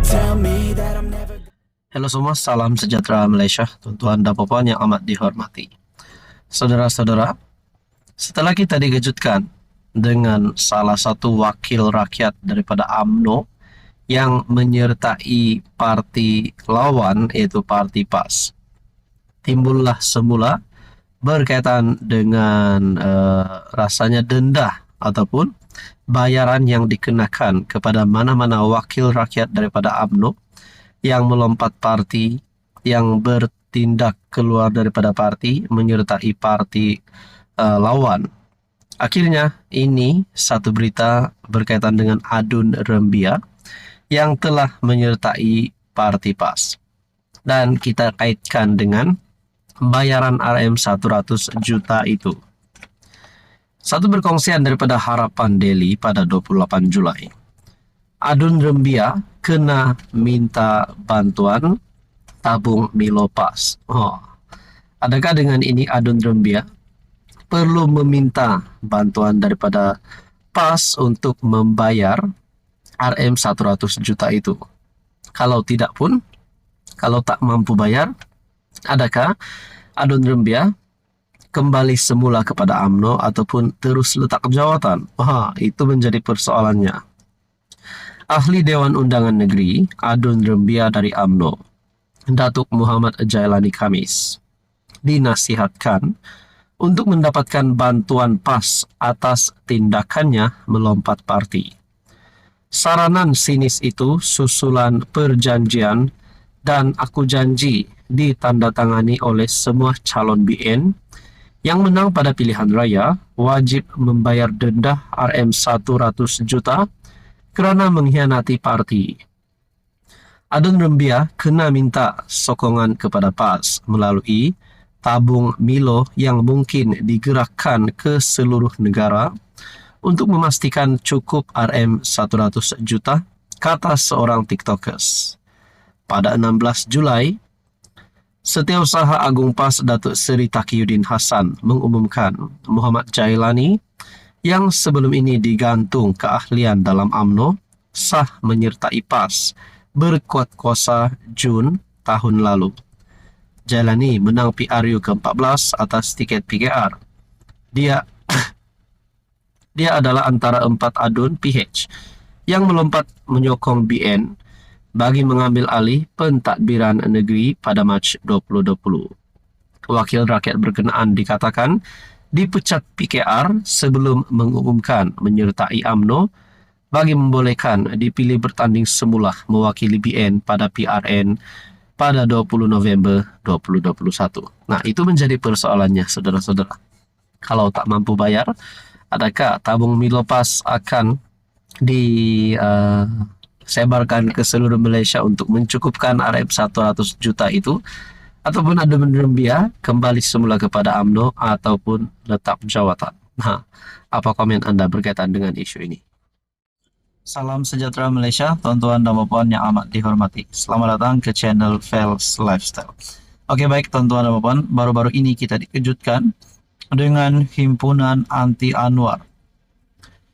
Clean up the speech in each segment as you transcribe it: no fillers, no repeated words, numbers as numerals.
tell me that I'm never. Halo semua, salam sejahtera Malaysia, tuan-tuan dan puan yang amat dihormati. Saudara-saudara, setelah kita dikejutkan dengan salah satu wakil rakyat daripada UMNO yang menyertai parti lawan, yaitu Parti PAS, timbullah semula berkaitan dengan rasanya denda ataupun bayaran yang dikenakan kepada mana-mana wakil rakyat daripada UMNO yang melompat parti, yang bertindak keluar daripada parti, menyertai parti lawan. Akhirnya ini satu berita berkaitan dengan Adun Rembia yang telah menyertai parti PAS. Dan kita kaitkan dengan bayaran RM 100 juta itu. Satu perkongsian daripada Harapan Daily pada 28 Julai. Adun Rembia kena minta bantuan tabung Milo PAS. Adakah dengan ini Adun Rembia perlu meminta bantuan daripada PAS untuk membayar RM 100 juta itu? Kalau tidak pun, kalau tak mampu bayar, adakah Adun Rembia kembali semula kepada UMNO ataupun terus letak jawatan? Itu menjadi persoalannya. Ahli Dewan Undangan Negeri Adun Rembia dari UMNO, Datuk Muhammad Jailani Khamis, dinasihatkan untuk mendapatkan bantuan PAS atas tindakannya melompat parti. Saranan sinis itu susulan perjanjian dan aku janji ditandatangani oleh semua calon BN yang menang pada pilihan raya wajib membayar denda RM 100 juta kerana mengkhianati parti. Adun Rembia kena minta sokongan kepada PAS melalui tabung Milo yang mungkin digerakkan ke seluruh negara untuk memastikan cukup RM 100 juta, kata seorang TikTokers. Pada 16 Julai, Setiausaha Agung PAS Datuk Seri Taqiyuddin Hassan mengumumkan Muhammad Jailani yang sebelum ini digantung keahlian dalam UMNO sah menyertai PAS berkuat kuasa Jun tahun lalu. Jailani menang PRU ke-14 atas tiket PKR. Dia adalah antara 4 adun PH yang melompat menyokong BN bagi mengambil alih pentadbiran negeri pada Mac 2020. Wakil rakyat berkenaan dikatakan dipecat PKR sebelum mengumumkan menyertai UMNO bagi membolehkan dipilih bertanding semula mewakili BN pada PRN pada 20 November 2021. Nah, itu menjadi persoalannya, saudara-saudara. Kalau tak mampu bayar, adakah tabung Milo PAS akan disebarkan ke seluruh Malaysia untuk mencukupkan RM 100 juta itu? Ataupun Adun Rembia kembali semula kepada UMNO ataupun letak jawatan? Nah, apa komen anda berkaitan dengan isu ini? Salam sejahtera Malaysia, tuan-tuan dan puan yang amat dihormati. Selamat datang ke channel Fels Lifestyle. Oke, baik tuan-tuan dan puan, baru-baru ini kita dikejutkan dengan himpunan anti Anwar.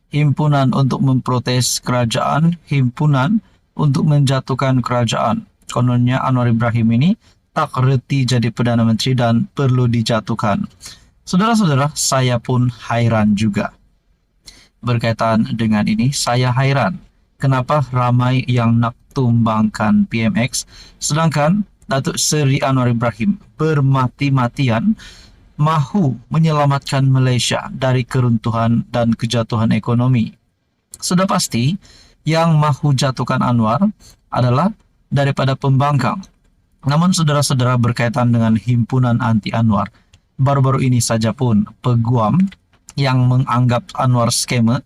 Himpunan untuk memprotes kerajaan, himpunan untuk menjatuhkan kerajaan. Kononnya Anwar Ibrahim ini tak reti jadi Perdana Menteri dan perlu dijatuhkan. Saudara-saudara, saya pun hairan juga. Berkaitan dengan ini, saya hairan kenapa ramai yang nak tumbangkan PMX, sedangkan Datuk Seri Anwar Ibrahim bermati-matian mahu menyelamatkan Malaysia dari keruntuhan dan kejatuhan ekonomi. Sudah pasti yang mahu jatuhkan Anwar adalah daripada pembangkang. Namun saudara-saudara, berkaitan dengan himpunan anti Anwar, baru-baru ini saja pun peguam yang menganggap Anwar scammer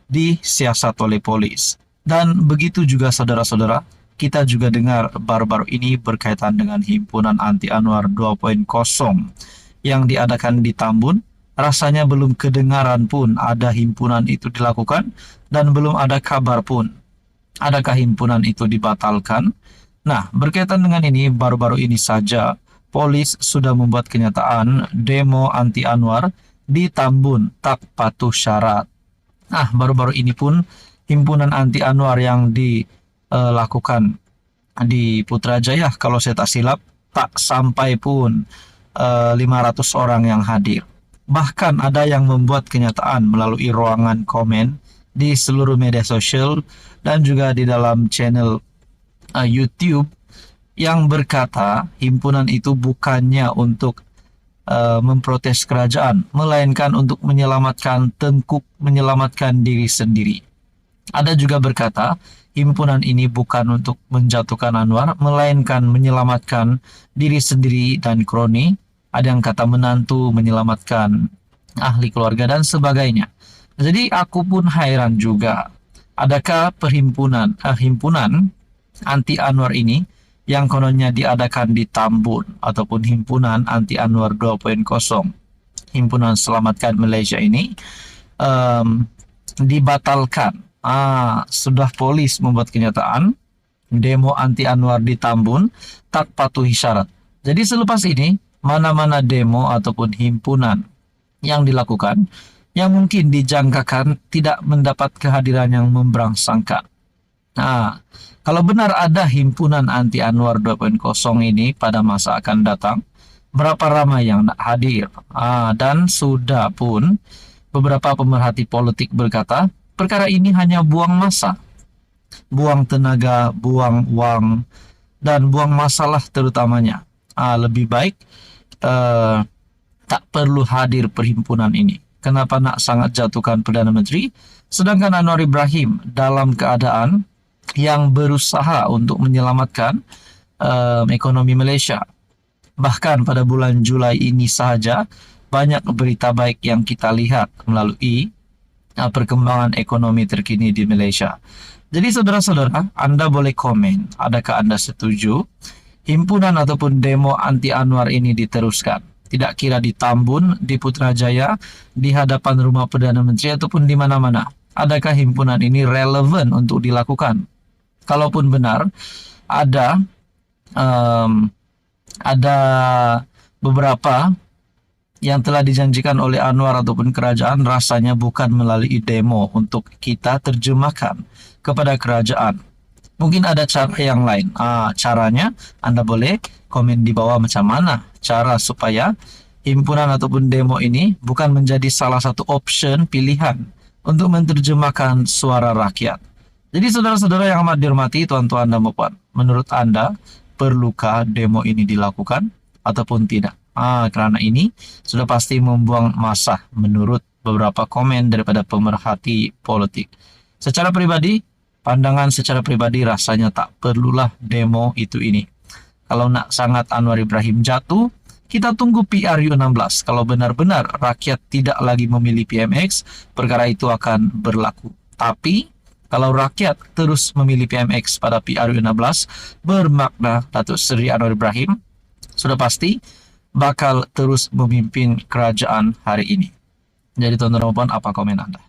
disiasat oleh polis. Dan begitu juga saudara-saudara, kita juga dengar baru-baru ini berkaitan dengan himpunan anti Anwar 2.0 yang diadakan di Tambun. Rasanya belum kedengaran pun ada himpunan itu dilakukan dan belum ada kabar pun adakah himpunan itu dibatalkan. Nah, berkaitan dengan ini, baru-baru ini saja polis sudah membuat kenyataan demo anti Anwar di Tambun tak patuh syarat. Nah, baru-baru ini pun himpunan anti Anwar yang dilakukan di Putrajaya kalau saya tak silap, tak sampai pun 500 orang yang hadir. Bahkan ada yang membuat kenyataan melalui ruangan komen di seluruh media sosial dan juga di dalam channel YouTube yang berkata himpunan itu bukannya untuk memprotes kerajaan, melainkan untuk menyelamatkan Tengkuk, menyelamatkan diri sendiri. Ada juga berkata, himpunan ini bukan untuk menjatuhkan Anwar, melainkan menyelamatkan diri sendiri dan kroni. Ada yang kata menantu, menyelamatkan ahli keluarga, dan sebagainya. Jadi aku pun heran juga, adakah himpunan anti Anwar ini yang kononnya diadakan di Tambun ataupun himpunan anti Anwar 2.0, himpunan selamatkan Malaysia ini dibatalkan. Sudah polis membuat kenyataan demo anti Anwar di Tambun tak patuhi syarat. Jadi selepas ini mana-mana demo ataupun himpunan yang dilakukan yang mungkin dijangkakan tidak mendapat kehadiran yang memberangsangkan. Kalau benar ada himpunan anti Anwar 2.0 ini pada masa akan datang, berapa ramai yang hadir? Dan sudah pun beberapa pemerhati politik berkata, perkara ini hanya buang masa, buang tenaga, buang uang, dan buang masalah terutamanya. Lebih baik tak perlu hadir perhimpunan ini. Kenapa nak sangat jatuhkan Perdana Menteri? Sedangkan Anwar Ibrahim dalam keadaan yang berusaha untuk menyelamatkan ekonomi Malaysia. Bahkan pada bulan Julai ini sahaja, banyak berita baik yang kita lihat melalui perkembangan ekonomi terkini di Malaysia. Jadi saudara-saudara, Anda boleh komen, adakah Anda setuju himpunan ataupun demo anti Anwar ini diteruskan? Tidak kira di Tambun, di Putrajaya, di hadapan rumah Perdana Menteri ataupun di mana-mana. Adakah himpunan ini relevan untuk dilakukan? Kalaupun benar, ada beberapa yang telah dijanjikan oleh Anwar ataupun kerajaan, rasanya bukan melalui demo untuk kita terjemahkan kepada kerajaan. Mungkin ada cara yang lain. Caranya Anda boleh komen di bawah macam mana cara supaya himpunan ataupun demo ini bukan menjadi salah satu option pilihan untuk menerjemahkan suara rakyat. Jadi saudara-saudara yang amat dihormati, tuan-tuan dan puan, menurut Anda perlukah demo ini dilakukan ataupun tidak? Kerana ini sudah pasti membuang masa menurut beberapa komen daripada pemerhati politik. Secara pribadi, pandangan secara pribadi rasanya tak perlulah demo itu ini. Kalau nak sangat Anwar Ibrahim jatuh, kita tunggu PRU 16. Kalau benar-benar rakyat tidak lagi memilih PMX, perkara itu akan berlaku. Tapi kalau rakyat terus memilih PMX pada PRU 16, bermakna Datuk Seri Anwar Ibrahim sudah pasti bakal terus memimpin kerajaan hari ini. Jadi tuan-tuan dan puan, apa komen Anda?